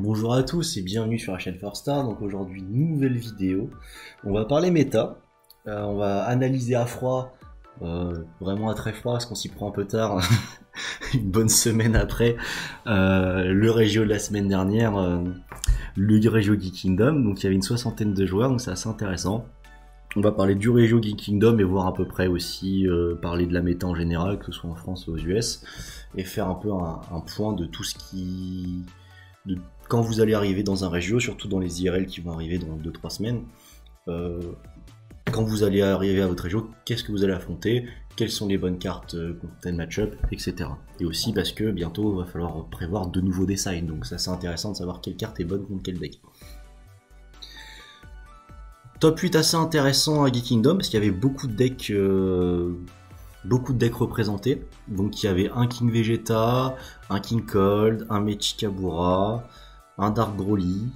Bonjour à tous et bienvenue sur la chaîne 4Star. Donc aujourd'hui, nouvelle vidéo. On va parler méta. On va analyser à froid, vraiment à très froid parce qu'on s'y prend un peu tard, une bonne semaine après le Régio de la semaine dernière, le Régio Geek Kingdom. Donc il y avait une soixantaine de joueurs, donc c'est assez intéressant. On va parler du Régio Geek Kingdom et voir à peu près aussi parler de la méta en général, que ce soit en France ou aux US, et faire un peu un point de tout ce qui... quand vous allez arriver dans un Régio, surtout dans les IRL qui vont arriver dans 2-3 semaines, quand vous allez arriver à votre Régio, qu'est-ce que vous allez affronter, quelles sont les bonnes cartes contre match-up, etc. Et aussi parce que bientôt il va falloir prévoir de nouveaux designs, donc ça c'est intéressant de savoir quelle carte est bonne contre quel deck. Top 8 assez intéressant à Geek Kingdom parce qu'il y avait beaucoup de decks représentés. Donc il y avait un King Vegeta, un King Cold, un Mechikabura, un Dark Broly,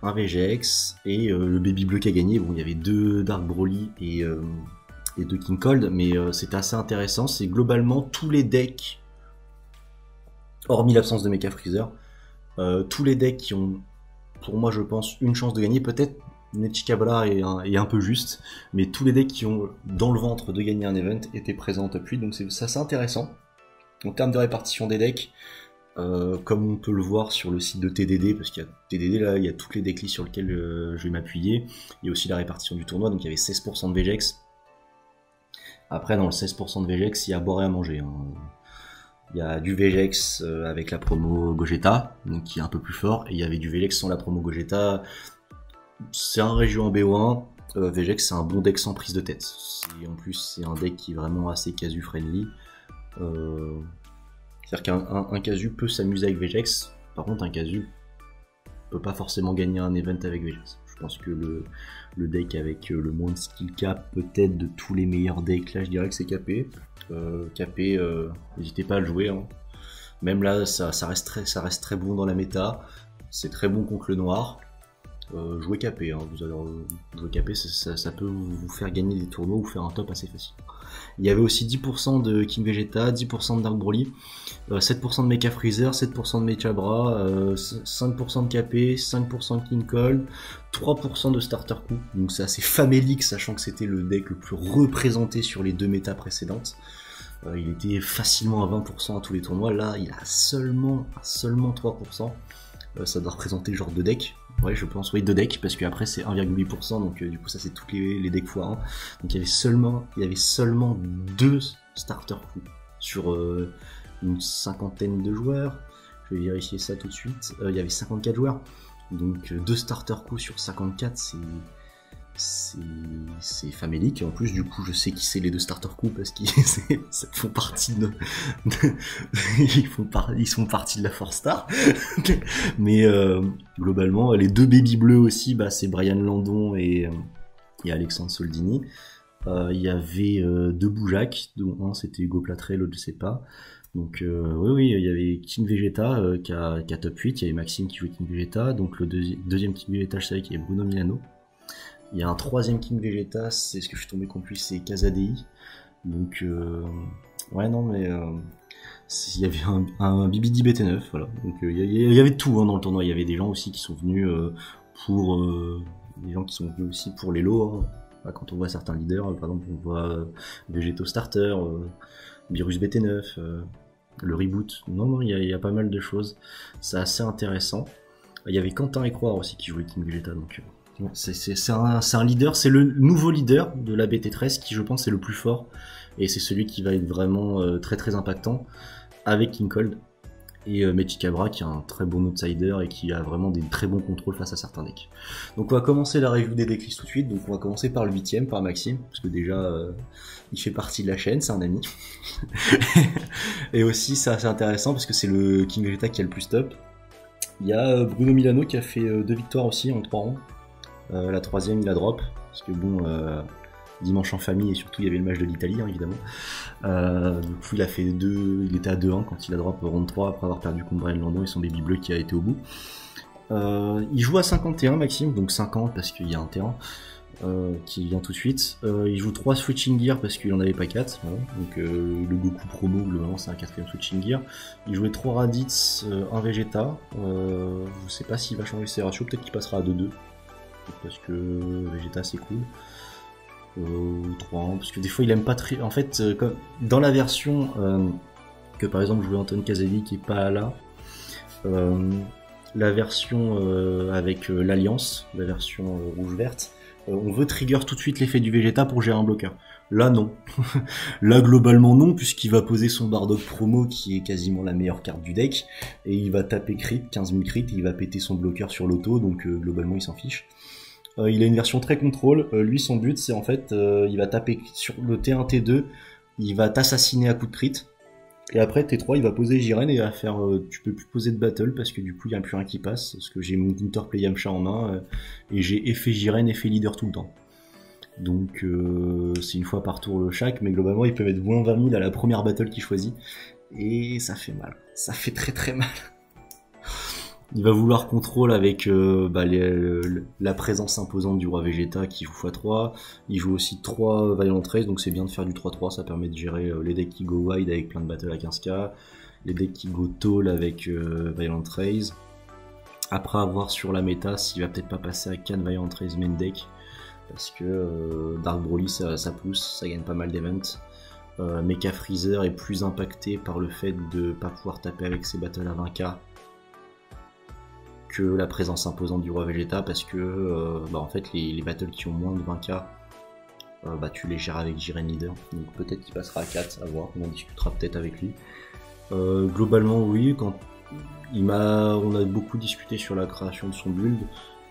un Vegex et le Baby Bleu qui a gagné. Bon, il y avait deux Dark Broly et deux King Cold, mais c'était assez intéressant. C'est globalement tous les decks, hormis l'absence de Mecha Freezer, tous les decks qui ont, pour moi je pense, une chance de gagner. Peut-être Mechikabura est un peu juste, mais tous les decks qui ont dans le ventre de gagner un event étaient présents en top 8, donc c'est assez intéressant. En termes de répartition des decks, comme on peut le voir sur le site de TDD, parce qu'il y a TDD là, il y a toutes les decklists sur lesquelles je vais m'appuyer, il y a aussi la répartition du tournoi, donc il y avait 16% de Vegex. Après dans le 16% de Vegex, il y a à boire et à manger, hein. Il y a du Vegex avec la promo Gogeta, donc qui est un peu plus fort, et il y avait du Vegex sans la promo Gogeta. C'est un Régio en BO1, Vegex c'est un bon deck sans prise de tête. En plus c'est un deck qui est vraiment assez casu friendly. C'est-à-dire qu'un casu peut s'amuser avec Vegex, par contre un casu peut pas forcément gagner un event avec Vegex. Je pense que le deck avec le moins de skill cap peut-être de tous les meilleurs decks, là je dirais que c'est KP. KP, n'hésitez pas à le jouer, hein. Même là ça reste très bon dans la méta, c'est très bon contre le noir. Jouer KP, hein. Vous allez jouer KP, ça peut vous faire gagner des tournois ou faire un top assez facile. Il y avait aussi 10% de King Vegeta, 10% de Dark Broly, 7% de Mecha Freezer, 7% de Mechabra, 5% de KP, 5% de King Cold, 3% de Starter Coup. Donc c'est assez famélique, sachant que c'était le deck le plus représenté sur les deux métas précédentes. Il était facilement à 20% à tous les tournois, là il a seulement 3%. Ça doit représenter genre 2 decks. Ouais, je pense, oui, 2 decks, parce qu'après c'est 1,8%, donc du coup ça c'est toutes les decks x1. Donc il y avait seulement 2 starter coups sur une cinquantaine de joueurs. Je vais vérifier ça tout de suite. Il y avait 54 joueurs, donc 2 starter coups sur 54, c'est famélique. Et en plus du coup je sais qui c'est les 2 starter coups parce qu'ils font partie de ils font partie de la 4Star. Mais globalement les 2 baby bleus aussi, bah c'est Brian Landon et Alexandre Soldini. Il y avait 2 Boujac, dont un c'était Hugo Platré, l'autre je sais pas. Donc oui, il y avait King Vegeta qui a top 8, il y avait Maxime qui jouait King Vegeta, donc le deuxième King Vegeta je savais qu'il y avait Bruno Milano. Il y a un troisième King Vegeta, c'est ce que je suis tombé contre lui, c'est Casadei. Donc ouais non mais il y avait un BBD BT9, voilà. Donc il y avait tout, hein, dans le tournoi. Il y avait des gens aussi qui sont venus des gens qui sont venus aussi pour les lots, hein. Quand on voit certains leaders, par exemple on voit Vegeto Starter, Virus BT9, le reboot. Non, il y a pas mal de choses. C'est assez intéressant. Il y avait Quentin et Croire aussi qui jouait King Vegeta, donc c'est un leader, c'est le nouveau leader de la BT13 qui je pense est le plus fort et c'est celui qui va être vraiment très impactant avec King Cold et Mechikabura qui est un très bon outsider et qui a vraiment des très bons contrôles face à certains decks. Donc on va commencer la review des decklists tout de suite. Donc on va commencer par le 8ème, par Maxime, parce que déjà il fait partie de la chaîne, c'est un ami. Et aussi c'est assez intéressant parce que c'est le King Vegeta qui a le plus top. Il y a Bruno Milano qui a fait 2 victoires aussi en 3 rangs. La troisième il a drop, parce que bon, dimanche en famille et surtout il y avait le match de l'Italie, hein, évidemment. Du coup il a fait il était à 2-1 quand il a drop round 3 après avoir perdu contre Brian Landon et son baby bleu qui a été au bout. Il joue à 51 Maxime, donc 50 parce qu'il y a un terrain. qui vient tout de suite. Il joue 3 switching gear parce qu'il en avait pas 4. Voilà. Donc le Goku promo, globalement, c'est un 4ème switching gear. Il jouait 3 Raditz, un Vegeta. Je sais pas s'il va changer ses ratios, peut-être qu'il passera à 2-2. Parce que Vegeta c'est cool. 3-1, parce que des fois il aime pas très. En fait, comme dans la version que par exemple jouait Anton Kazeli qui est pas là, la version avec l'Alliance, la version rouge-verte, on veut trigger tout de suite l'effet du Vegeta pour gérer un bloqueur. Là non. Là globalement non, puisqu'il va poser son Bardock promo qui est quasiment la meilleure carte du deck, et il va taper crit, 15 000 crit, et il va péter son bloqueur sur l'auto, donc globalement il s'en fiche. Il a une version très contrôle, lui son but c'est en fait, il va taper sur le T1, T2, il va t'assassiner à coup de crit, et après T3 il va poser Jiren et il va faire, tu peux plus poser de battle parce que du coup il n'y a plus rien qui passe, parce que j'ai mon counterplay Yamcha en main, et j'ai effet Jiren, effet leader tout le temps. Donc c'est une fois par tour chaque, mais globalement il peut mettre moins 20 000 à la première battle qu'il choisit, et ça fait mal, ça fait très très mal. Il va vouloir contrôle avec la présence imposante du roi Vegeta qui joue x3. Il joue aussi 3 Violent Race, donc c'est bien de faire du 3-3, ça permet de gérer les decks qui go wide avec plein de battles à 15k, les decks qui go tall avec Violent Race. Après avoir sur la méta s'il va peut-être pas passer à 4 Violent Race main deck, parce que Dark Broly ça pousse, ça gagne pas mal d'events. Mecha Freezer est plus impacté par le fait de pas pouvoir taper avec ses battles à 20k que la présence imposante du roi Vegeta, parce que en fait les battles qui ont moins de 20k, tu les gères avec Jiren Leader, donc peut-être qu'il passera à 4, à voir, on en discutera peut-être avec lui. Globalement oui, on a beaucoup discuté sur la création de son build.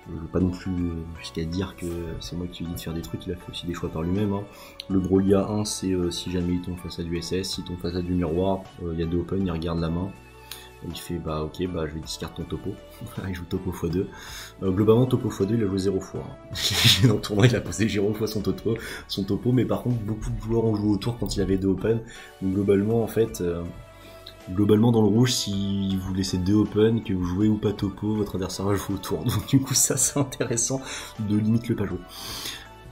Je veux pas non plus jusqu'à dire que c'est moi qui lui dis de faire des trucs, il a fait aussi des choix par lui-même. Hein. Le Broly A1 c'est si jamais il tombe face à du SS, s'il tombe face à du miroir, il y a 2 open, il regarde la main. Il fait ok, je vais discard ton topo. Il joue topo x2. Globalement, topo x2, il a joué 0 fois. Dans le tournoi, il a posé 0 fois son topo, mais par contre, beaucoup de joueurs ont joué autour quand il avait 2 open. Donc, globalement, en fait, dans le rouge, si vous laissez 2 open, que vous jouez ou pas topo, votre adversaire va jouer autour. Donc, du coup, ça, c'est intéressant de limite le pas jouer.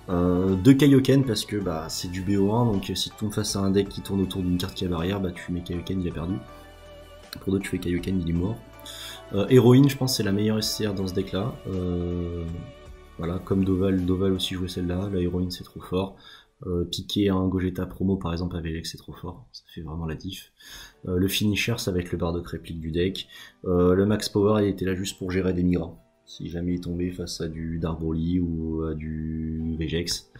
2 Kaioken parce que c'est du BO1, donc si tu tombes face à un deck qui tourne autour d'une carte qui a barrière, tu mets Kaioken, il a perdu. Pour d'autres, tu fais Kaioken, il est mort. Héroïne, je pense c'est la meilleure SCR dans ce deck là. Voilà, comme Doval aussi jouait celle-là. La héroïne c'est trop fort. Piquer un Gogeta promo par exemple avec Vegex c'est trop fort. Ça fait vraiment la diff. Le finisher ça va être le Bardock réplique du deck. Le max power il était là juste pour gérer des Mira. Si jamais il tombait face à du Dark Broly ou à du Vegex.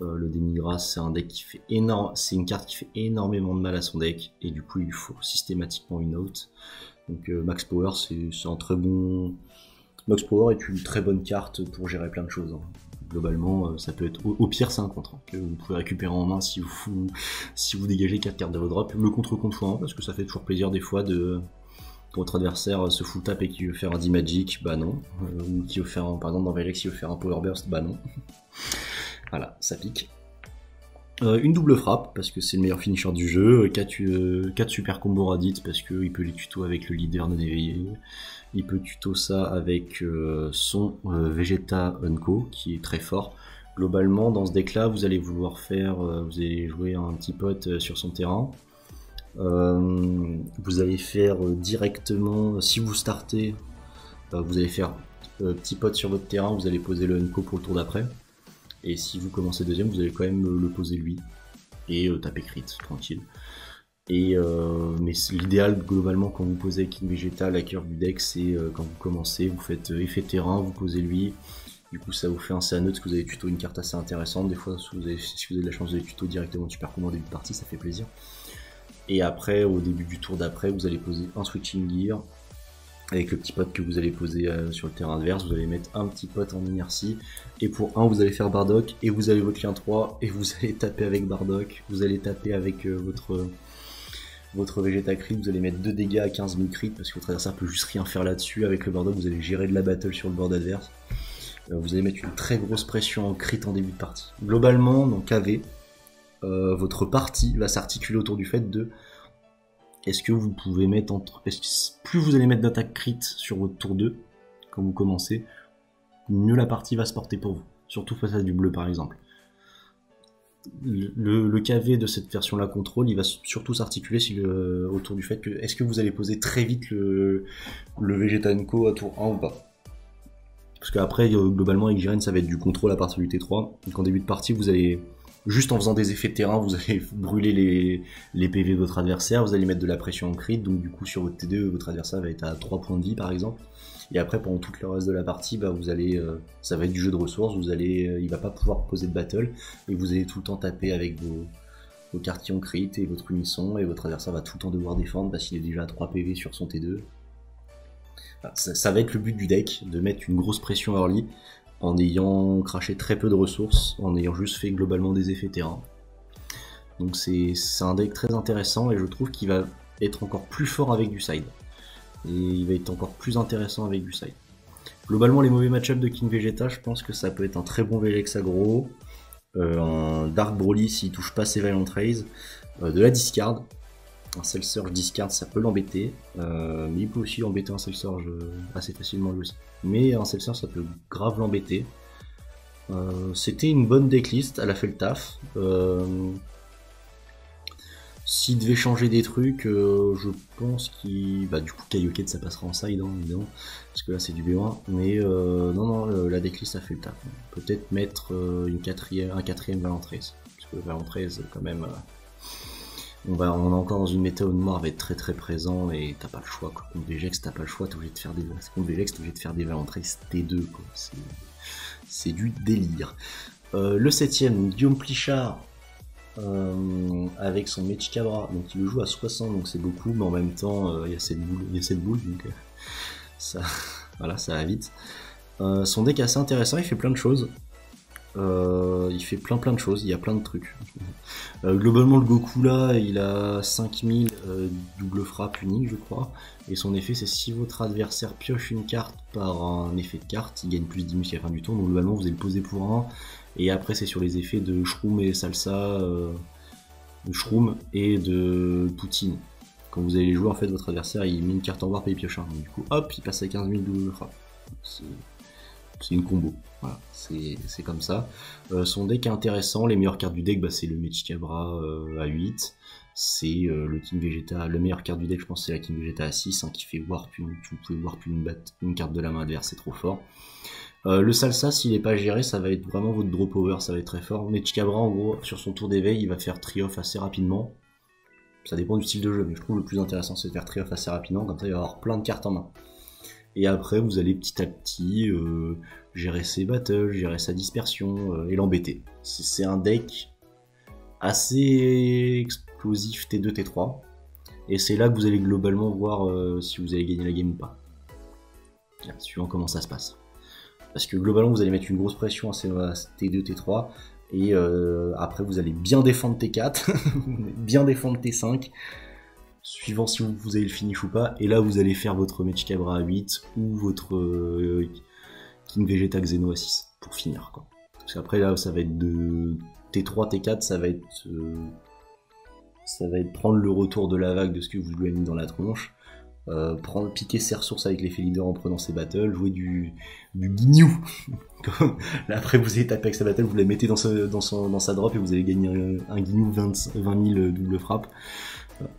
Le Denigras c'est un deck qui fait c'est une carte qui fait énormément de mal à son deck et du coup il lui faut systématiquement une out. Donc Max Power c'est un très bon. Max Power est une très bonne carte pour gérer plein de choses. Hein. Globalement ça peut être au pire c'est un contre que vous pouvez récupérer en main si vous dégagez 4 cartes de vos drops. Le contre x1 parce que ça fait toujours plaisir des fois de votre adversaire se full tap et qui veut faire un D-Magic, non. Ou qui veut faire par exemple dans Vegex qui veut faire un Power Burst, non. Voilà, ça pique. Une double frappe, parce que c'est le meilleur finisher du jeu. 4 super combos Raditz, parce qu'il peut les tuto avec le leader non éveillé. Il peut tuto ça avec son Vegeta Unco, qui est très fort. Globalement, dans ce deck-là, vous allez vouloir vous allez jouer un petit pote sur son terrain. Vous allez faire directement, si vous startez, vous allez faire petit pote sur votre terrain, vous allez poser le Unco pour le tour d'après. Et si vous commencez deuxième, vous allez quand même le poser lui. Et taper crit, tranquille. Mais l'idéal, globalement, quand vous posez King Vegeta, la cœur du deck, c'est quand vous commencez, vous faites effet terrain, vous posez lui. Du coup, ça vous fait un CA neutre, parce que vous avez tuto une carte assez intéressante. Des fois, si vous avez de la chance, vous avez tuto directement super commandé début de partie, ça fait plaisir. Et après, au début du tour d'après, vous allez poser un switching gear. Avec le petit pote que vous allez poser sur le terrain adverse, vous allez mettre un petit pote en inertie, et pour 1 vous allez faire Bardock, et vous allez votre lien 3, et vous allez taper avec Bardock, vous allez taper avec votre Vegeta crit, vous allez mettre 2 dégâts à 15 000 crit, parce que votre adversaire peut juste rien faire là-dessus, avec le Bardock vous allez gérer de la battle sur le board adverse, vous allez mettre une très grosse pression en crit en début de partie. Globalement, dans KV, votre partie va s'articuler autour du fait de est-ce que vous pouvez mettre plus vous allez mettre d'attaque crit sur votre tour 2 quand vous commencez, mieux la partie va se porter pour vous. surtout face à du bleu par exemple. Le KV de cette version-là contrôle, il va surtout s'articuler autour du fait que est-ce que vous allez poser très vite le Vegeta Co à tour 1 ou pas. Parce qu'après, globalement, avec Jiren, ça va être du contrôle à partir du T3. Donc en début de partie, vous allez, juste en faisant des effets de terrain, vous allez brûler les PV de votre adversaire, vous allez mettre de la pression en crit, donc du coup sur votre T2, votre adversaire va être à 3 points de vie par exemple. Et après, pendant tout le reste de la partie, bah, vous allez, ça va être du jeu de ressources, il va pas pouvoir poser de battle, et vous allez tout le temps taper avec vos quartiers en crit et votre unisson, et votre adversaire va tout le temps devoir défendre parce qu'il est déjà à 3 PV sur son T2. Enfin, ça va être le but du deck, de mettre une grosse pression early, en ayant craché très peu de ressources, en ayant juste fait globalement des effets terrain. Donc c'est un deck très intéressant, et je trouve qu'il va être encore plus fort avec du side. Et il va être encore plus intéressant avec du side. Globalement, les mauvais match-up de King Vegeta, je pense que ça peut être un très bon Vegex aggro, un Dark Broly s'il touche pas ses Violent Rays, de la discard. Un Cell Surge discard, ça peut l'embêter, mais il peut aussi embêter un Cell Surge assez facilement lui aussi. Mais un Cell Surge, ça peut grave l'embêter. C'était une bonne decklist, elle a fait le taf. S'il devait changer des trucs, je pense qu'il... Bah du coup Kaioken ça passera en side, hein, évidemment, parce que là c'est du B1, mais non, la decklist a fait le taf. Peut-être mettre un quatrième Violent Rays, parce que Violent Rays quand même... on est encore dans une méta où le noir va être très très présent, et t'as pas le choix, quoi. Contre Vegex t'as pas le choix, t'es obligé de faire des... Contre Vegex t'es obligé de faire des Violent Rays T2, quoi. C'est du délire. Le 7ème, Guillaume Plichard, avec son Mechikabra, donc il le joue à 60, donc c'est beaucoup, mais en même temps il y a cette boule, donc ça, voilà, ça va vite. Son deck est assez intéressant, il fait plein de choses. Il fait plein de choses, il y a plein de trucs. Globalement le Goku là, il a 5000 double frappe unique je crois, et son effet c'est si votre adversaire pioche une carte par un effet de carte, il gagne plus 10 muscles à la fin du tour, donc globalement vous allez le poser pour 1, et après c'est sur les effets de Shroom et Salsa, de Shroom et de Poutine. Quand vous allez jouer en fait votre adversaire il met une carte en warp et il pioche un, donc du coup hop il passe à 15 000 double frappe. C'est une combo, voilà, c'est comme ça. Son deck est intéressant, les meilleures cartes du deck, bah, c'est le Mechikabra à 8, c'est le King Vegeta, le meilleur carte du deck je pense c'est la King Vegeta à 6, hein, qui fait warp vous pouvez warp une carte de la main adverse, c'est trop fort. Le Salsa, s'il est pas géré, ça va être vraiment votre draw power, ça va être très fort. Mechikabra en gros, sur son tour d'éveil, il va faire tri-off assez rapidement. Ça dépend du style de jeu, mais je trouve le plus intéressant c'est de faire tri-off assez rapidement, comme ça il va avoir plein de cartes en main. Et après, vous allez petit à petit gérer ses battles, gérer sa dispersion et l'embêter. C'est un deck assez explosif T2, T3. Et c'est là que vous allez globalement voir si vous allez gagner la game ou pas. Suivant comment ça se passe. Parce que globalement, vous allez mettre une grosse pression à T2, T3. Et après, vous allez bien défendre T4, bien défendre T5. Suivant si vous avez le finish ou pas, et là vous allez faire votre Mechikabra à 8 ou votre King Vegeta Xeno à 6 pour finir, quoi. Parce qu'après là ça va être de T3, T4, ça va être prendre le retour de la vague de ce que vous lui avez mis dans la tronche, piquer ses ressources avec l'effet leader en prenant ses battles, jouer du guignou. Là après vous allez taper avec sa battle, vous la mettez dans sa drop et vous allez gagner un guignou 20 000 double frappe.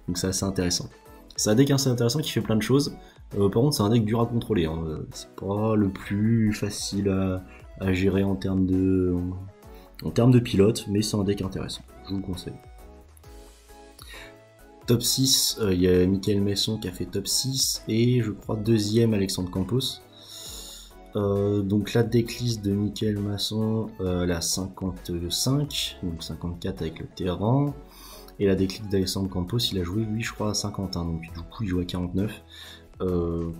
Donc c'est assez intéressant. C'est un deck assez intéressant qui fait plein de choses. Par contre c'est un deck dur à contrôler, hein. C'est pas le plus facile à gérer en termes de pilote, mais c'est un deck intéressant, je vous le conseille. Top 6, il y a Michael Messon qui a fait top 6, et je crois deuxième Alexandre Campos. Donc la decklist de Michael Masson, elle a 55, donc 54 avec le terrain. Et la decklist d'Alexandre Campos, il a joué lui je crois à 51, donc du coup il joue à 49.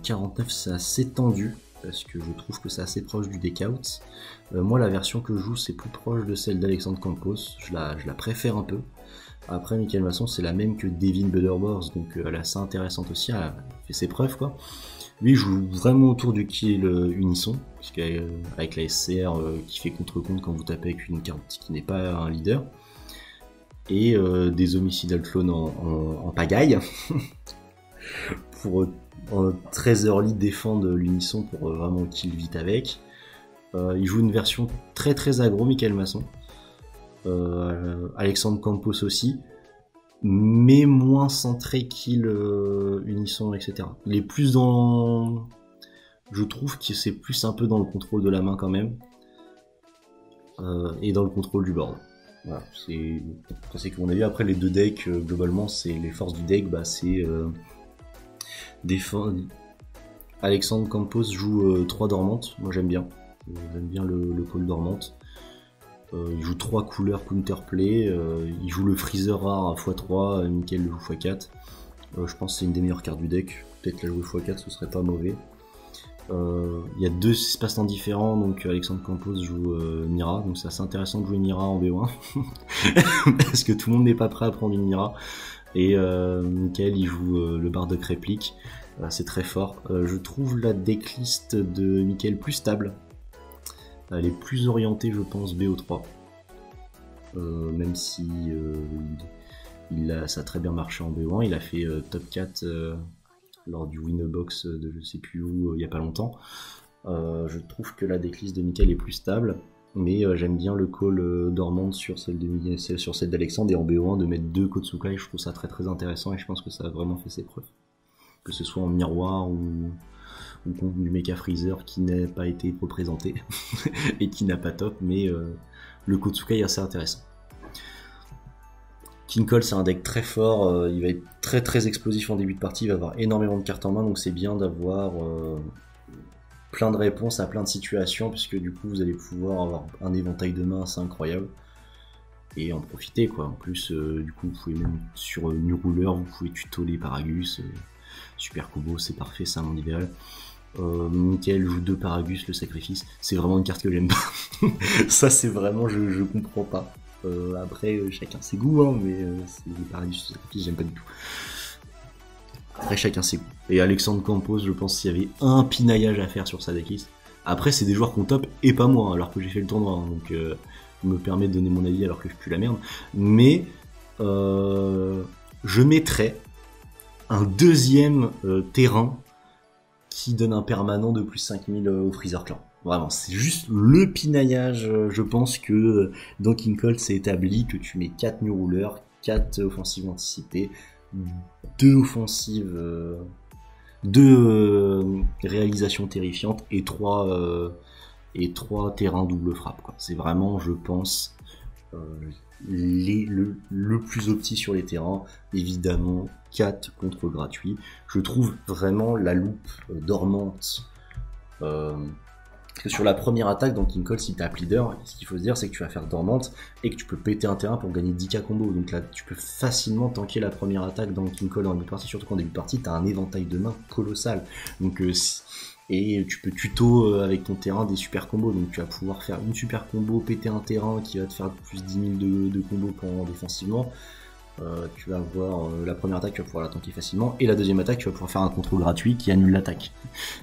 49 c'est assez tendu, parce que je trouve que c'est assez proche du deck out. Moi la version que je joue c'est plus proche de celle d'Alexandre Campos, je la préfère un peu. Après Michael Masson c'est la même que Devin Butterboards, donc elle est assez intéressante aussi, elle a fait ses preuves quoi. Lui il joue vraiment autour du kill unisson, puisqu'avec la SCR qui fait contre-compte quand vous tapez avec une carte qui n'est pas un leader. Et des homicidal clones en pagaille pour très early défendre l'unisson pour vraiment kill vite avec. Il joue une version très très aggro, Michael Masson. Alexandre Campos aussi, mais moins centré qu'il Unisson, etc. Il est plus dans... Je trouve que c'est plus un peu dans le contrôle de la main quand même, et dans le contrôle du board. Voilà, c'est que mon avis. Après les deux decks, globalement, c'est les forces du deck, bah c'est Alexandre Campos joue 3 dormantes, moi j'aime bien le call dormante. Il joue 3 couleurs counterplay, il joue le freezer rare à x3, Michael le joue x4. Je pense que c'est une des meilleures cartes du deck, peut-être la jouer x4 ce serait pas mauvais. Il y a 2 espaces-temps différents, donc Alexandre Campos joue Mira, donc c'est assez intéressant de jouer Mira en B1, parce que tout le monde n'est pas prêt à prendre une Mira, et Michael il joue le Bardock réplique, c'est très fort. Je trouve la decklist de Michael plus stable, elle est plus orientée je pense BO3, même si ça a très bien marché en B1, il a fait top 4 lors du Winnerbox de je sais plus où il y a pas longtemps. Je trouve que la decklist de Michael est plus stable, mais j'aime bien le call dormante sur celle d'Alexandre, et en BO1 de mettre 2 Kotsukai, je trouve ça très très intéressant et je pense que ça a vraiment fait ses preuves. Que ce soit en miroir ou contre du Mecha Freezer qui n'a pas été représenté et qui n'a pas top, mais le Kotsukai est assez intéressant. King Cole c'est un deck très fort, il va être très très explosif en début de partie, il va avoir énormément de cartes en main, donc c'est bien d'avoir plein de réponses à plein de situations, puisque du coup vous allez pouvoir avoir un éventail de mains assez incroyable et en profiter quoi. En plus du coup vous pouvez même sur New Ruler vous pouvez tuto les Paragus, super combo, c'est parfait, c'est un monde idéal. Michael joue 2 Paragus, le sacrifice, c'est vraiment une carte que j'aime pas. Ça c'est vraiment, je comprends pas. Après chacun ses goûts, hein, mais c'est les Paragus, le sacrifice, j'aime pas du tout. Après chacun ses goûts. Et Alexandre Campos, je pense qu'il y avait un pinaillage à faire sur sa decklist. Après c'est des joueurs qu'on top et pas moi, alors que j'ai fait le tournoi, hein, donc je me permets de donner mon avis alors que je pue la merde. Mais je mettrais un deuxième terrain qui donne un permanent de plus 5000 au Freezer Clan. Vraiment, c'est juste le pinaillage. Je pense que dans King Colt, c'est établi que tu mets 4 New Ruler, 4 offensives anticipées, 2 offensives, 2 réalisations terrifiantes et 3 terrains double frappe, quoi. C'est vraiment, je pense, le plus opti sur les terrains. Évidemment 4 contre gratuits. Je trouve vraiment la loupe dormante, parce que sur la première attaque dans King Cole, si t'es app leader, ce qu'il faut se dire c'est que tu vas faire dormante et que tu peux péter un terrain pour gagner 10k combo, donc là tu peux facilement tanker la première attaque dans King Cole en début de partie, surtout qu'en début de partie t'as un éventail de mains colossal, donc et tu peux tuto avec ton terrain des super combos, donc tu vas pouvoir faire une super combo, péter un terrain qui va te faire plus 10 000 de combos défensivement. Tu vas avoir la première attaque, tu vas pouvoir la tanker facilement, et la deuxième attaque, tu vas pouvoir faire un contrôle gratuit qui annule l'attaque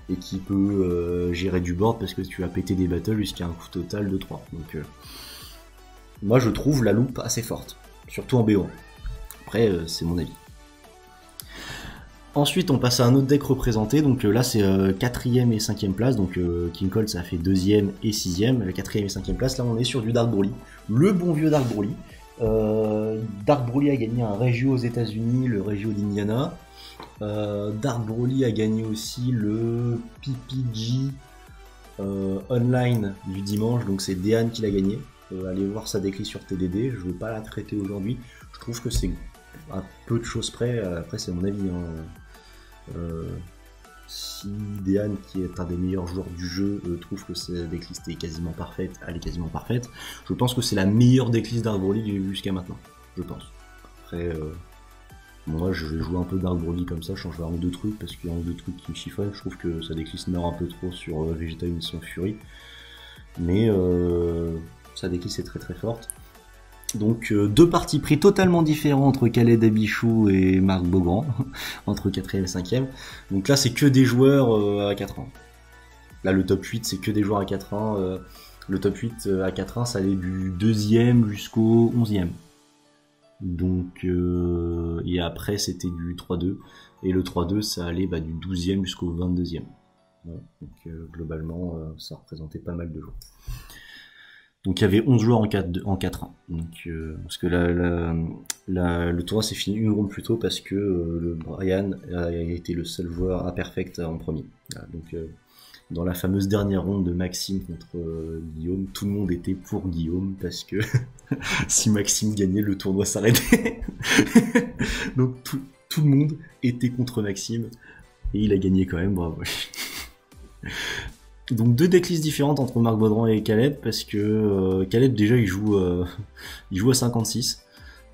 et qui peut gérer du board parce que tu vas péter des battles jusqu'à un coût total de 3. Donc moi je trouve la loupe assez forte, surtout en BO1. Après c'est mon avis. Ensuite on passe à un autre deck représenté, donc là c'est 4ème et 5ème place, donc King Colt ça fait 2ème et 6ème, la 4ème et 5ème place, là on est sur du Dark Broly, le bon vieux Dark Broly. Dark Broly a gagné un Regio aux États-Unis, le Regio d'Indiana. Dark Broly a gagné aussi le PPG online du dimanche, donc c'est Dehan qui l'a gagné. Allez voir sa decklist sur TDD, je ne veux pas la traiter aujourd'hui. Je trouve que c'est à peu de choses près, après c'est mon avis. Hein. Si Dehan, qui est un des meilleurs joueurs du jeu, trouve que sa decklist est quasiment parfaite, elle est quasiment parfaite. Je pense que c'est la meilleure decklist Dark Broly que j'ai vue jusqu'à maintenant, je pense. Après, moi je vais jouer un peu Dark Broly comme ça, je changerai un ou deux trucs, parce qu'il y a un ou deux trucs qui me chiffonnent. Je trouve que sa decklist meurt un peu trop sur Vegeta Mission Fury. Mais sa decklist est très très forte. Donc 2 parties pris totalement différents entre Khaled Abichou et Marc Beaugrand, entre 4ème et 5ème. Donc là c'est que des joueurs à 4 ans. Là le top 8 c'est que des joueurs à 4 ans. Le top 8 à 4 ans ça allait du 2ème jusqu'au 11ème. Donc et après c'était du 3-2. Et le 3-2 ça allait du 12ème jusqu'au 22ème. Ouais, donc globalement, ça représentait pas mal de joueurs. Donc il y avait 11 joueurs en 4-1. Donc, parce que le tournoi s'est fini une ronde plus tôt parce que le Brian a été le seul joueur à perfect en premier. Voilà, donc dans la fameuse dernière ronde de Maxime contre Guillaume, tout le monde était pour Guillaume parce que si Maxime gagnait, le tournoi s'arrêtait. Donc tout le monde était contre Maxime et il a gagné quand même, bravo. Donc 2 decklists différentes entre Marc Baudran et Caleb parce que Caleb déjà il joue à 56.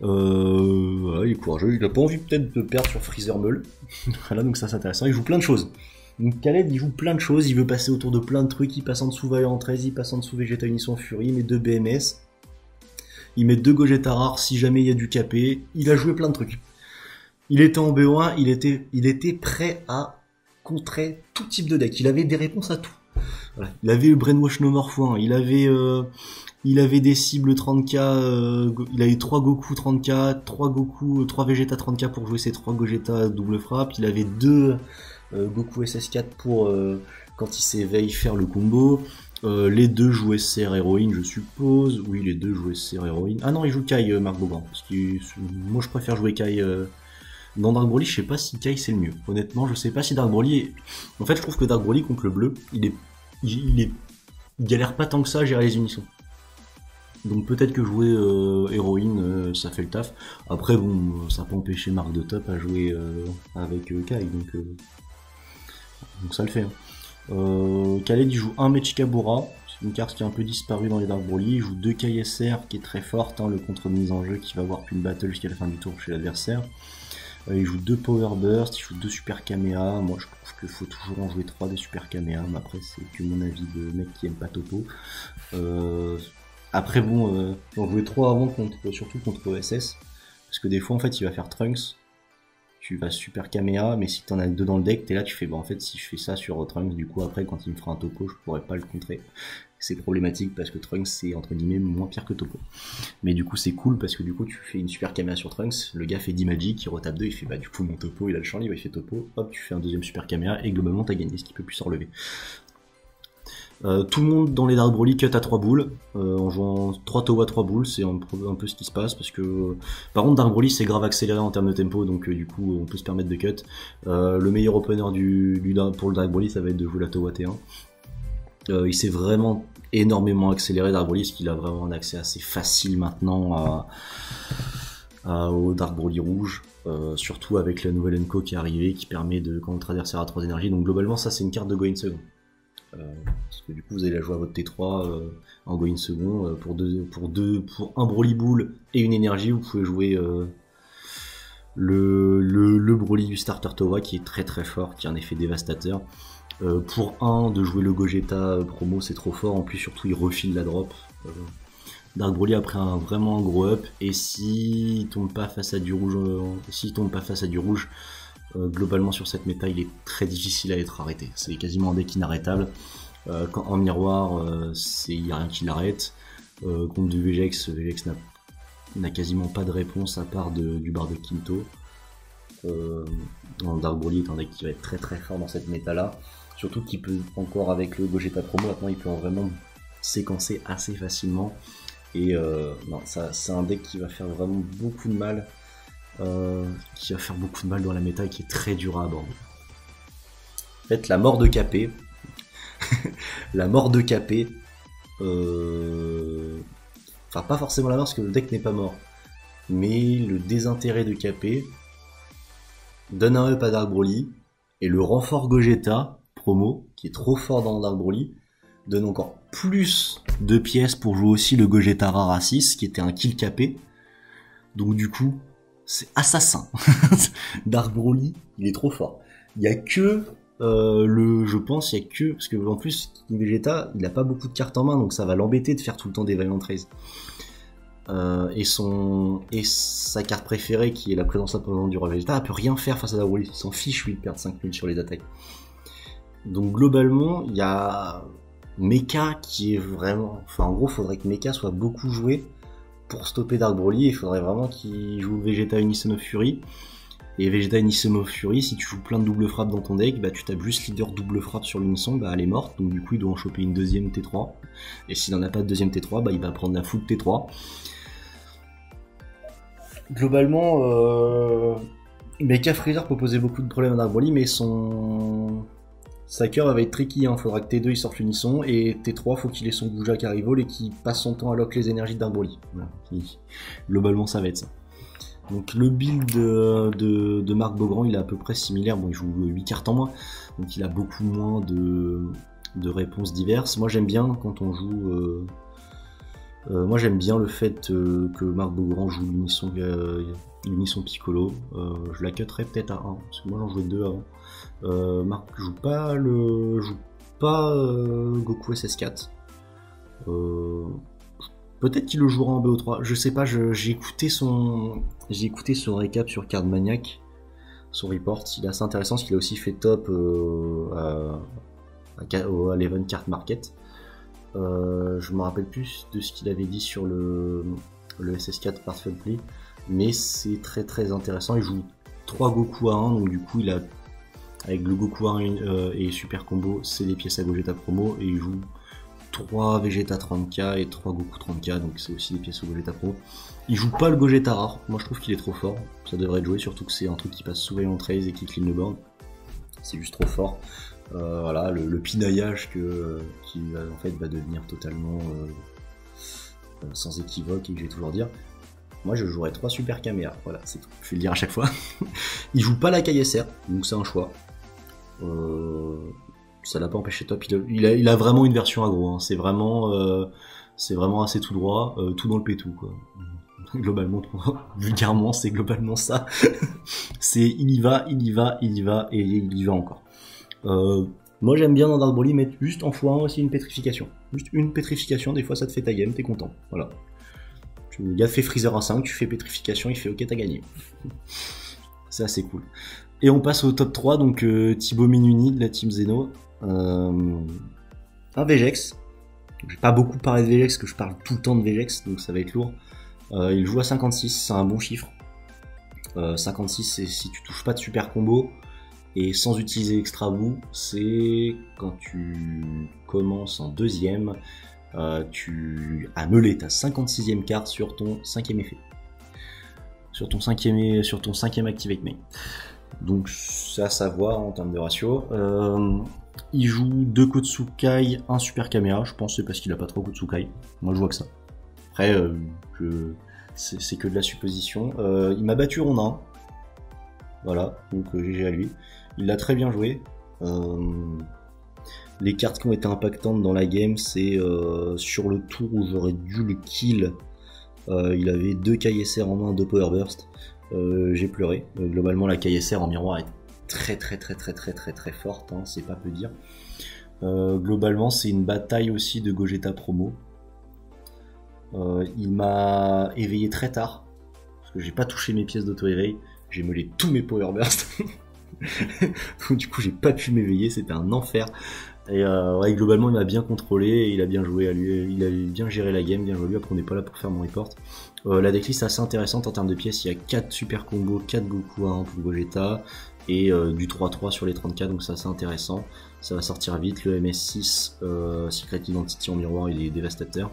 Voilà, il est courageux, il a pas envie peut-être de perdre sur Freezer Meul. Voilà, donc ça c'est intéressant, il joue plein de choses. Donc Caleb il joue plein de choses, il veut passer autour de plein de trucs, il passe en dessous Vaillant 13, il passe en dessous Vegeta Unisson Fury, il met 2 BMS, il met 2 Gogeta rares si jamais il y a du KP, il a joué plein de trucs. Il était en BO1, il était prêt à contrer tout type de deck, il avait des réponses à tout. Voilà. Il avait le Brainwash No More x1, il avait des cibles 30k, il avait 3 Goku 30k, 3 Vegeta 30k pour jouer ses 3 Gogeta double frappe, il avait 2 Goku SS4 pour quand il s'éveille faire le combo, les 2 jouent SCR héroïne je suppose, oui les 2 jouent SCR héroïne, ah non il joue Kai Marc Beaugrand, parce que moi je préfère jouer Kai dans Dark Broly, je sais pas si Kai c'est le mieux. Honnêtement, je sais pas si Dark Broly est... En fait, je trouve que Dark Broly contre le bleu, il galère pas tant que ça à gérer les unissons. Donc peut-être que jouer héroïne, ça fait le taf. Après, bon, ça peut empêcher Marc de Top à jouer avec Kai, donc ça le fait. Hein. Khaled, il joue un Mechikabura, c'est une carte qui a un peu disparu dans les Dark Broly. Il joue 2 KSR, qui est très forte, hein, le contre de mise en jeu qui va avoir une battle jusqu'à la fin du tour chez l'adversaire. Il joue 2 Power Burst, il joue 2 Super Kamea. Moi je trouve qu'il faut toujours en jouer 3 des Super Kamea, mais après c'est que mon avis de mec qui aime pas Topo. Après bon, j'en jouais 3 avant, surtout contre OSS, parce que des fois en fait il va faire Trunks, tu vas Super Kamea, mais si t'en as 2 dans le deck, t'es là, tu fais bah en fait si je fais ça sur Trunks, du coup après quand il me fera un Topo, je pourrais pas le contrer. C'est problématique parce que Trunks c'est entre guillemets moins pire que Topo. Mais du coup c'est cool parce que du coup tu fais une super caméra sur Trunks, le gars fait 10 magic, il retape 2, il fait bah du coup mon Topo il a le champ libre, il fait Topo, hop tu fais un deuxième super caméra et globalement t'as gagné, ce qui peut plus s'en relever. Tout le monde dans les Dark Broly cut à 3 boules, en jouant 3 Towa 3 boules, c'est un peu ce qui se passe parce que par contre Dark Broly c'est grave accéléré en termes de tempo, donc du coup on peut se permettre de cut. Le meilleur opener pour le Dark Broly ça va être de jouer la Towa T1. Il s'est vraiment énormément accéléré Dark Broly, parce qu'il a vraiment un accès assez facile maintenant au Dark Broly rouge, surtout avec la nouvelle Enco qui est arrivée, qui permet de quand notre adversaire a 3 énergies. Donc globalement ça c'est une carte de Go in second. Parce que du coup vous allez la jouer à votre T3 en Go in second, pour un Broly Bull et une énergie, vous pouvez jouer le Broly du starter Towa qui est très très fort, qui a un effet dévastateur. Pour de jouer le Gogeta promo c'est trop fort, en plus surtout il refile la drop. Dark Broly après vraiment un gros up, et s'il tombe pas face à du rouge, globalement sur cette méta il est très difficile à être arrêté, c'est quasiment un deck inarrêtable. En miroir il n'y a rien qui l'arrête. Contre du Vegex n'a quasiment pas de réponse à part du bar de Quinto. Dark Broly est un deck qui va être très très fort dans cette méta là, surtout qu'il peut encore avec le Gogeta promo maintenant il peut vraiment séquencer assez facilement, et non, ça c'est un deck qui va faire vraiment beaucoup de mal, dans la méta et qui est très dur à aborder. En fait la mort de KP enfin pas forcément la mort parce que le deck n'est pas mort, mais le désintérêt de KP donne un up à Dark Broly, et le renfort Gogeta promo, qui est trop fort dans Dark Broly, donne encore plus de pièces pour jouer aussi le Gogeta rare à 6, qui était un kill KP. Donc du coup, c'est assassin. Dark Broly, il est trop fort. Il y a que parce que en plus Vegeta, il a pas beaucoup de cartes en main, donc ça va l'embêter de faire tout le temps des Valiant 13. Et sa carte préférée qui est la présence imposante du roi Vegeta, elle peut rien faire face à Dark Broly, il s'en fiche lui de perdre 5 000 sur les attaques. Donc globalement il y a Mecha qui est vraiment, en gros faudrait que Mecha soit beaucoup joué pour stopper Dark Broly, il faudrait vraiment qu'il joue Vegeta Unison of Fury, Et Vegeta Unissimo Fury, si tu joues plein de double frappe dans ton deck, bah tu tapes juste leader double frappe sur l'unisson, bah elle est morte, donc du coup il doit en choper une deuxième T3. Et s'il n'en a pas de deuxième T3, bah il va prendre la foudre T3. Globalement, Mecha Freezer peut poser beaucoup de problèmes à Dark Broly, mais sa curve va être tricky, hein. Faudra que T2 il sorte l'unisson, et T3 faut qu'il ait son Gouja Carivol et qu'il passe son temps à lock les énergies de Dark Broly. Voilà. Globalement ça va être ça. Donc le build de Marc Beaugrand, il est à peu près similaire, bon il joue 8 cartes en moins, donc il a beaucoup moins de réponses diverses. Moi j'aime bien quand on joue... moi j'aime bien le fait que Marc Beaugrand joue l'unisson Piccolo. Je la cutterai peut-être à 1, parce que moi j'en jouais 2 avant. Marc joue pas Goku SS4. Peut-être qu'il le jouera en BO3, je sais pas, j'ai écouté son récap sur Card Maniac, son report, il est assez intéressant, parce qu'il a aussi fait top à l'Event Card Market. Je me rappelle plus de ce qu'il avait dit sur le SS4 Pathful Play, mais c'est très très intéressant. Il joue 3 Goku à 1, donc du coup il a, avec le Goku à 1 et Super Combo, c'est des pièces à Gogeta promo, et il joue 3 Vegeta 30k et 3 Goku 30k, donc c'est aussi des pièces au Gogeta Pro. Il joue pas le Gogeta rare, moi je trouve qu'il est trop fort, ça devrait être joué, surtout que c'est un truc qui passe souvent en 13 et qui clean le board, c'est juste trop fort. Voilà, le pinaillage qui en fait va devenir totalement sans équivoque et que je vais toujours dire. Moi je jouerais 3 super caméras, voilà, c'est tout, je vais le dire à chaque fois. Il joue pas la KSR, donc c'est un choix. Ça l'a pas empêché top, il a vraiment une version aggro, hein. C'est vraiment assez tout droit, tout dans le pétou quoi. Globalement, vulgairement c'est globalement ça. C'est il y va et il y va encore. Moi j'aime bien dans Dark Broly mettre juste en x1 aussi une pétrification. Juste une pétrification, des fois ça te fait ta game, t'es content. Voilà. Le gars fait Freezer à 5, tu fais pétrification, il fait ok, t'as gagné. C'est assez cool. Et on passe au top 3, donc Thibaut Minuni de la Team Zeno. Un Vegex. J'ai pas beaucoup parlé de Vegex, que je parle tout le temps de Vegex, donc ça va être lourd. Il joue à 56, c'est un bon chiffre. 56, c'est si tu touches pas de super combo. Et sans utiliser extra bout, c'est quand tu commences en deuxième, tu as meulé ta 56e carte sur ton 5e effet. Sur ton 5e Activate Main. Donc c'est à savoir en termes de ratio. Il joue 2 Kotsukai, 1 Super Caméra, je pense que c'est parce qu'il a pas trop Kotsukai. Moi je vois que ça. Après, c'est que de la supposition. Il m'a battu en 1. Voilà, donc GG à lui. Il l'a très bien joué. Les cartes qui ont été impactantes dans la game, c'est sur le tour où j'aurais dû le kill. Il avait 2 KSR en main, 2 Power Burst. J'ai pleuré. Globalement, la KSR en miroir est très forte, hein, c'est pas peu dire. Globalement, c'est une bataille aussi de Gogeta promo. Il m'a éveillé très tard, parce que j'ai pas touché mes pièces d'auto-éveil. J'ai meulé tous mes Power Burst. Donc du coup j'ai pas pu m'éveiller, c'était un enfer. Et ouais, globalement il m'a bien contrôlé, il a bien joué à lui, il a bien géré la game, bien joué lui. Après on n'est pas là pour faire mon report. La decklist est assez intéressante en termes de pièces, il y a 4 super combos, 4 Goku à 1 pour Gogeta, et du 3-3 sur les 30k, donc c'est assez intéressant. Ça va sortir vite, le MS6 Secret Identity en miroir il est dévastateur.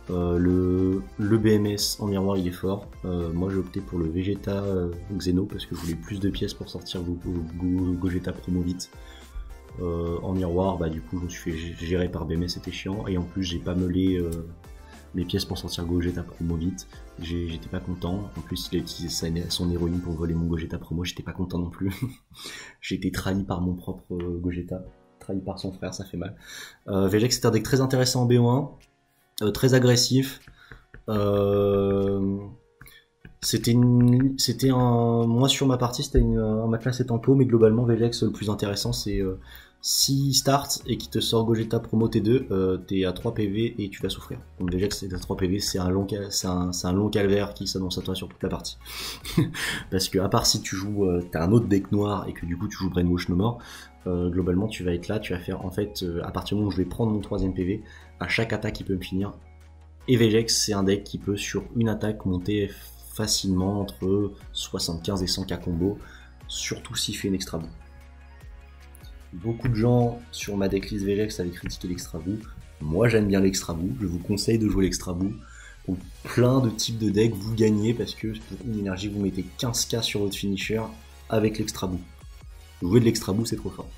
Le BMS en miroir il est fort. Moi j'ai opté pour le Vegeta Xeno parce que je voulais plus de pièces pour sortir Gogeta promo vite. En miroir, bah du coup je me suis fait gérer par BMS, c'était chiant. Et en plus j'ai pas meulé mes pièces pour sortir Gogeta promo vite. J'étais pas content. En plus il a utilisé son héroïne pour voler mon Gogeta promo, j'étais pas content non plus. J'ai été trahi par mon propre Gogeta, trahi par son frère, ça fait mal. Vegex c'est un deck très intéressant en BO1. Très agressif. Moi sur ma partie c'était ma classe est tempo, mais globalement Vegex le plus intéressant c'est s'il start et qu'il te sort Gogeta promo T2, t'es à 3 PV et tu vas souffrir. Donc Vegex c'est à 3 PV, c'est un long calvaire qui s'annonce à toi sur toute la partie. Parce que à part si tu joues t'as un autre deck noir et que du coup tu joues Brainwash No More, globalement tu vas être là, tu vas faire en fait à partir du moment où je vais prendre mon 3ème PV, à chaque attaque il peut me finir. Et Vegex c'est un deck qui peut sur une attaque monter facilement entre 75 et 100k combo, surtout s'il fait une extra bout. Beaucoup de gens sur ma decklist VGX avaient critiqué l'extra bout. Moi j'aime bien l'extra bout, je vous conseille de jouer l'extra bout. Pour plein de types de decks, vous gagnez parce que pour une énergie, vous mettez 15k sur votre finisher avec l'extra bout. Jouer de l'extra bout, c'est trop fort.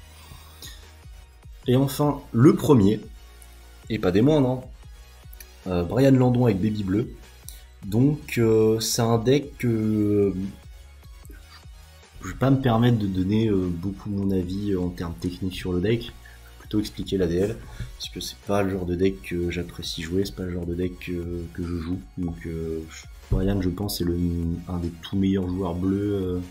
Et enfin, le premier, et pas des moindres, Brian Landon avec Baby Bleu. Donc c'est un deck que je vais pas me permettre de donner beaucoup mon avis en termes techniques sur le deck. Je vais plutôt expliquer l'ADL, parce que c'est pas le genre de deck que j'apprécie jouer, c'est pas le genre de deck que je joue. Donc Brian, je pense, c'est un des tout meilleurs joueurs bleus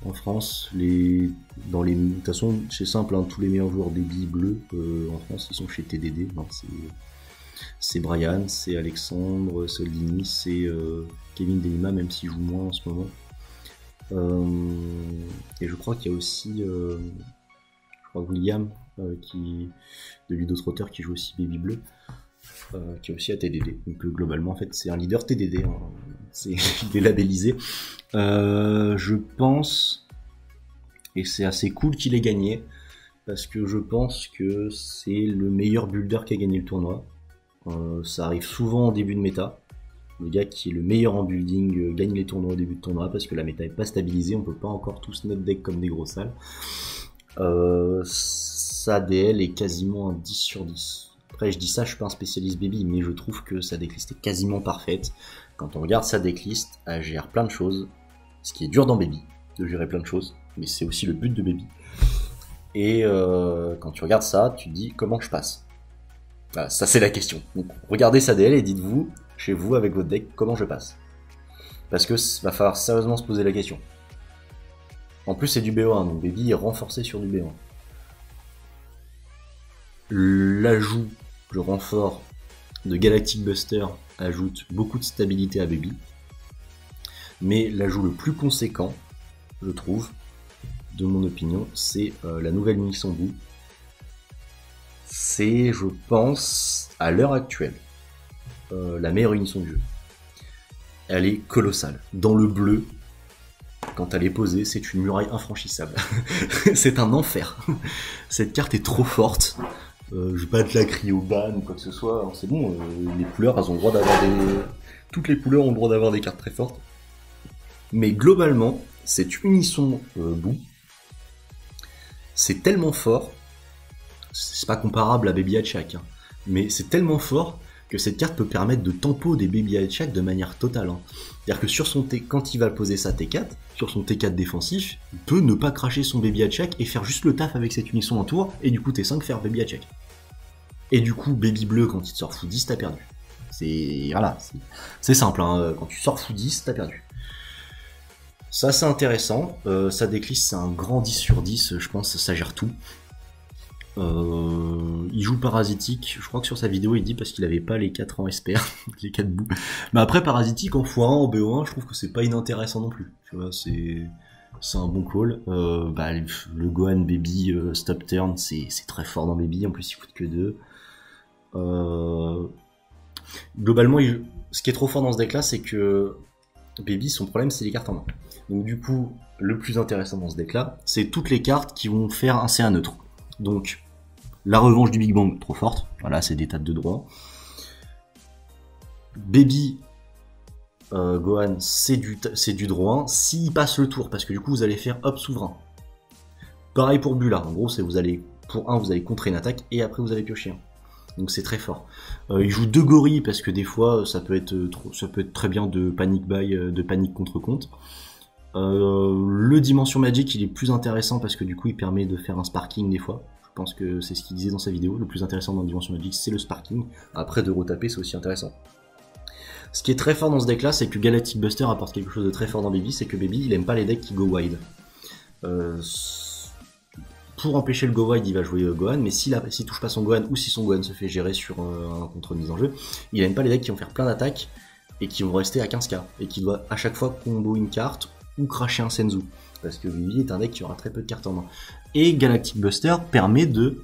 en France. De toute façon, c'est simple, hein, tous les meilleurs joueurs Baby bleus en France, ils sont chez TDD. C'est Brian, c'est Alexandre Soldini, c'est Kevin Delima, même s'il joue moins en ce moment. Et je crois qu'il y a aussi William, de Ludotrotter, qui joue aussi Baby Bleu, qui est aussi à TDD. Donc globalement, en fait, c'est un leader TDD, hein. Il est labellisé. Je pense, et c'est assez cool qu'il ait gagné, parce que je pense que c'est le meilleur builder qui a gagné le tournoi. Ça arrive souvent en début de méta. Le gars qui est le meilleur en building gagne les tournois au début de tournoi parce que la méta est pas stabilisée, on peut pas encore tous notre deck comme des gros salles. Sa DL est quasiment un 10 sur 10. Après je dis ça, je suis pas un spécialiste baby, mais je trouve que sa decklist est quasiment parfaite. Quand on regarde sa decklist, elle gère plein de choses, ce qui est dur dans baby, de gérer plein de choses, mais c'est aussi le but de baby. Et quand tu regardes ça, tu te dis comment je passe. Voilà, ça c'est la question. Donc regardez sa DL et dites-vous, chez vous avec votre deck, comment je passe. Parce que va falloir sérieusement se poser la question. En plus c'est du BO1, donc Baby est renforcé sur du BO1. L'ajout, le renfort de Galactic Buster ajoute beaucoup de stabilité à Baby. Mais l'ajout le plus conséquent, je trouve, de mon opinion, c'est la nouvelle Unisson Bout. C'est, je pense, à l'heure actuelle, la meilleure unisson du jeu. Elle est colossale. Dans le bleu, quand elle est posée, c'est une muraille infranchissable. C'est un enfer. Cette carte est trop forte. Je vais pas te la crier au ban ou quoi que ce soit. C'est bon, les couleurs, elles ont le droit d'avoir des... Toutes les couleurs ont le droit d'avoir des cartes très fortes. Mais globalement, cette unisson bout, c'est tellement fort. C'est pas comparable à Baby Hatchak, hein, mais c'est tellement fort que cette carte peut permettre de tempo des Baby Hatchak de manière totale. Hein. C'est-à-dire que sur son quand il va poser sa T4, sur son T4 défensif, il peut ne pas cracher son Baby Hatchak et faire juste le taf avec cette unisson en tour, et du coup T5 faire Baby Hatchak. Et du coup, Baby Bleu, quand il te sort fou 10, t'as perdu. C'est simple, hein, quand tu sors fou 10, t'as perdu. Ça c'est intéressant, sa decklist c'est un grand 10 sur 10, je pense, ça gère tout. Il joue parasitique, je crois que sur sa vidéo il dit parce qu'il avait pas les 4 en SPR, les 4 bouts. Mais après parasitique en x1, en BO1, je trouve que c'est pas inintéressant non plus. Tu vois, c'est un bon call. Le Gohan Baby Stop Turn, c'est très fort dans Baby, en plus il coûte que 2. Globalement, ce qui est trop fort dans ce deck là, c'est que Baby, son problème c'est les cartes en main. Donc du coup, le plus intéressant dans ce deck là, c'est toutes les cartes qui vont faire un CA neutre. Donc, la revanche du Big Bang, trop forte. Voilà, c'est des tas de droits. Baby Gohan, c'est du droit. S'il passe le tour, parce que du coup, vous allez faire hop souverain. Pareil pour Bula. En gros, c'est vous allez contrer une attaque et après vous allez piocher un. Donc c'est très fort. Il joue 2 gorilles parce que des fois, ça peut être très bien de panic buy, de panique contre compte. Le Dimension Magic, il est plus intéressant parce que du coup il permet de faire un sparking des fois. Je pense que c'est ce qu'il disait dans sa vidéo. Le plus intéressant dans Dimension Magic, c'est le sparking. Après de retaper, c'est aussi intéressant. Ce qui est très fort dans ce deck là, c'est que Galactic Buster apporte quelque chose de très fort dans Baby, c'est que Baby il aime pas les decks qui go wide. Pour empêcher le go wide, il va jouer Gohan, mais s'il touche pas son Gohan ou si son Gohan se fait gérer sur un contre mise en jeu, il aime pas les decks qui vont faire plein d'attaques et qui vont rester à 15k et qui doit à chaque fois combo une carte ou cracher un Senzu, parce que Baby est un deck qui aura très peu de cartes en main. Et Galactic Buster permet de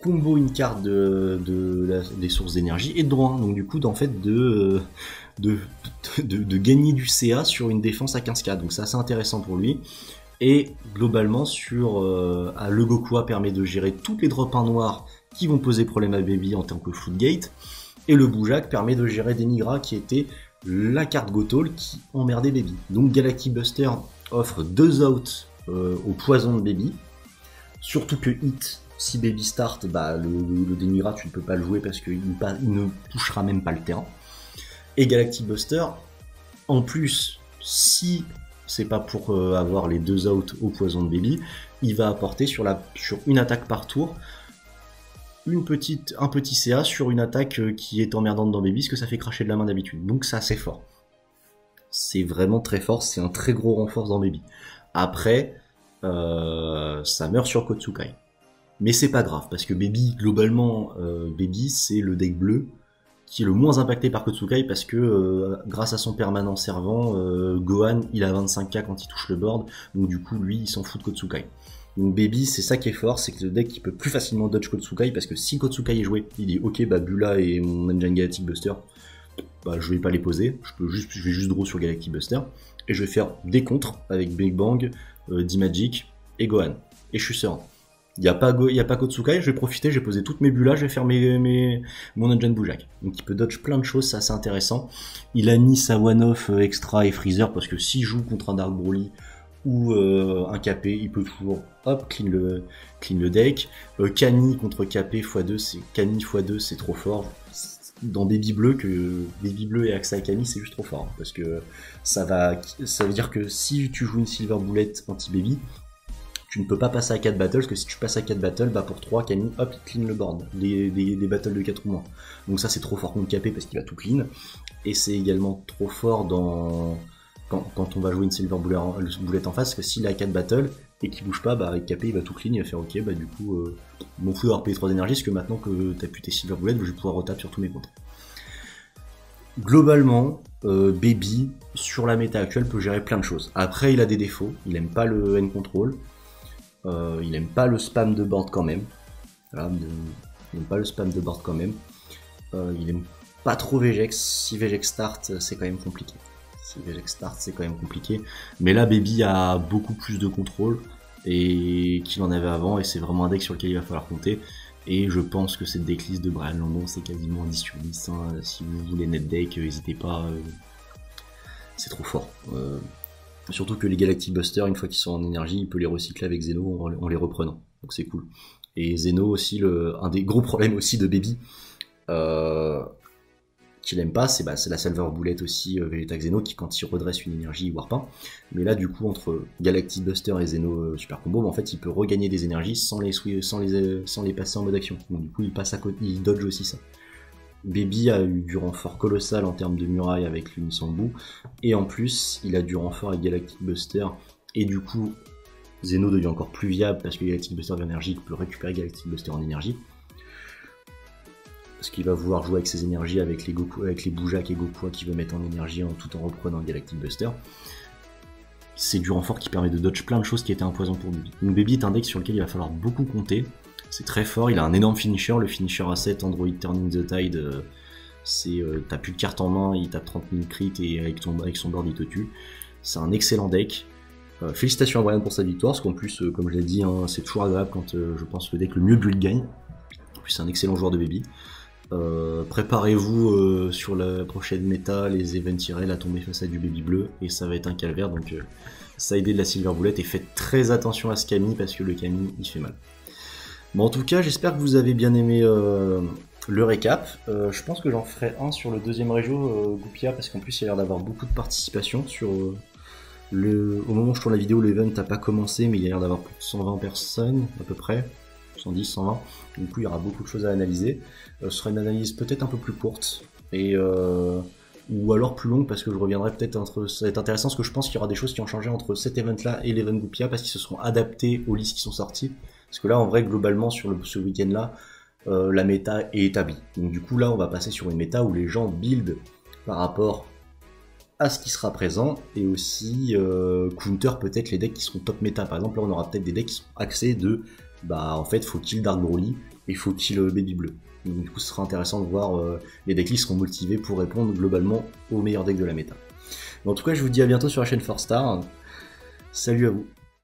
combo une carte des sources d'énergie et de droit, donc du coup en fait de de gagner du CA sur une défense à 15k, donc c'est assez intéressant pour lui. Et globalement, le Gokua permet de gérer toutes les drops 1 noirs qui vont poser problème à Baby en tant que floodgate, et le Boujak permet de gérer Denigra qui était la carte Gothol qui emmerdait Baby. Donc Galactic Buster offre 2 outs au poison de Baby, surtout que Hit, si Baby start, bah, le Denigra tu ne peux pas le jouer parce qu'il ne touchera même pas le terrain. Et Galactic Buster, en plus, si c'est pas pour avoir les 2 outs au poison de Baby, il va apporter sur une attaque par tour un petit CA sur une attaque qui est emmerdante dans Baby, parce que ça fait cracher de la main d'habitude. Donc c'est assez fort. C'est vraiment très fort, c'est un très gros renfort dans Baby. Après, ça meurt sur Kotsukai. Mais c'est pas grave, parce que Baby, globalement, Baby c'est le deck bleu qui est le moins impacté par Kotsukai, parce que grâce à son permanent servant, Gohan il a 25k quand il touche le board, donc du coup lui il s'en fout de Kotsukai. Donc Baby, c'est ça qui est fort, c'est que le deck il peut plus facilement dodge Kotsukai, parce que si Kotsukai est joué, il dit ok bah Bula et mon engine Galactic Buster, bah je vais pas les poser, je vais juste draw sur Galactic Buster, et je vais faire des contres avec Big Bang, D-Magic et Gohan, et je suis serein. Il n'y a pas Kotsukai, je vais profiter, j'ai posé toutes mes Bula, je vais faire mon engine Boujak. Donc il peut dodge plein de choses, c'est assez intéressant. Il a mis sa one-off extra et freezer, parce que s'il joue contre un Dark Broly ou un KP, il peut toujours hop clean le deck. Kani contre KP x2, c'est trop fort. Dans Baby Bleu et Axa Kani, c'est juste trop fort, hein, parce que ça veut dire que si tu joues une Silver Bullet anti-Baby, tu ne peux pas passer à 4 battles, parce que si tu passes à 4 battles, bah pour 3, Kani, hop, il clean le board, des battles de 4 ou moins. Donc ça c'est trop fort contre KP parce qu'il va tout clean, et c'est également trop fort quand on va jouer une Silver Bullet en face, parce que s'il a 4 battles et qu'il bouge pas, bah avec KP il va tout clean, il va faire ok, bah du coup, m'en fous d'avoir payé 3 énergies, parce que maintenant que t'as pu tes Silver Bullet, je vais pouvoir retaper sur tous mes comptes. Globalement, Baby, sur la méta actuelle, peut gérer plein de choses. Après, il a des défauts, il aime pas le end control, il aime pas le spam de board quand même. Voilà, il aime pas le spam de board quand même. Il aime pas trop Vegex. Si Vegex start, c'est quand même compliqué. Mais là, Baby a beaucoup plus de contrôle et qu'il en avait avant, et c'est vraiment un deck sur lequel il va falloir compter. Et je pense que cette decklist de Brian Landon, c'est quasiment 10 sur 10. Hein. Si vous voulez net deck, n'hésitez pas. C'est trop fort. Surtout que les Galactic Buster, une fois qu'ils sont en énergie, il peut les recycler avec Zeno en les reprenant. Donc c'est cool. Et Zeno aussi, un des gros problèmes aussi de Baby, qu'il aime pas, c'est la Silver Bullet aussi, Vegeta Xeno, qui quand il redresse une énergie, il warp pas. Mais là, du coup, entre Galactic Buster et Zeno Super Combo, en fait, il peut regagner des énergies sans les passer en mode action. Donc du coup, il dodge aussi ça. Baby a eu du renfort colossal en termes de muraille avec l'Unisambu, et en plus, il a du renfort avec Galactic Buster, et du coup, Zeno devient encore plus viable parce que Galactic Buster d'énergie peut récupérer Galactic Buster en énergie. Parce qu'il va vouloir jouer avec ses énergies avec les Boujak et Gokua qu'il veut mettre en énergie tout en reprenant Galactic Buster. C'est du renfort qui permet de dodge plein de choses qui étaient un poison pour Baby. Donc Baby est un deck sur lequel il va falloir beaucoup compter. C'est très fort, il a un énorme finisher, le finisher A7 Android Turning the Tide, t'as plus de cartes en main, il tape 30 000 crits et avec son board il te tue. C'est un excellent deck. Félicitations à Brian pour sa victoire, parce qu'en plus, comme je l'ai dit, hein, c'est toujours agréable quand je pense le deck le mieux build gagne. En plus c'est un excellent joueur de Baby. Préparez-vous sur la prochaine méta, les events Irel à tomber face à du Baby bleu, et ça va être un calvaire, donc ça a aidé de la Silver Bullet, et faites très attention à ce Kami, parce que le Kami il fait mal. Bon, en tout cas, j'espère que vous avez bien aimé le récap. Je pense que j'en ferai un sur le deuxième régio, Goupia, parce qu'en plus il y a l'air d'avoir beaucoup de participation sur au moment où je tourne la vidéo, l'event n'a pas commencé, mais il y a l'air d'avoir plus de 120 personnes à peu près, 110, 120. Du coup, il y aura beaucoup de choses à analyser. Ce sera une analyse peut-être un peu plus courte, ou alors plus longue, parce que je reviendrai peut-être ça va être intéressant, parce que je pense qu'il y aura des choses qui ont changé entre cet event-là et l'event Goupia, parce qu'ils se seront adaptés aux listes qui sont sorties. Parce que là, en vrai, globalement, sur ce week-end-là, la méta est établie. Donc du coup, là, on va passer sur une méta où les gens build par rapport à ce qui sera présent, et aussi counter peut-être les decks qui seront top méta. Par exemple, là, on aura peut-être des decks qui sont axés de, en fait, faut kill Dark Broly et faut kill Baby Bleu. Donc, du coup, ce sera intéressant de voir les decks qui seront motivés pour répondre globalement aux meilleurs decks de la méta. Mais en tout cas, je vous dis à bientôt sur la chaîne 4Star. Salut à vous.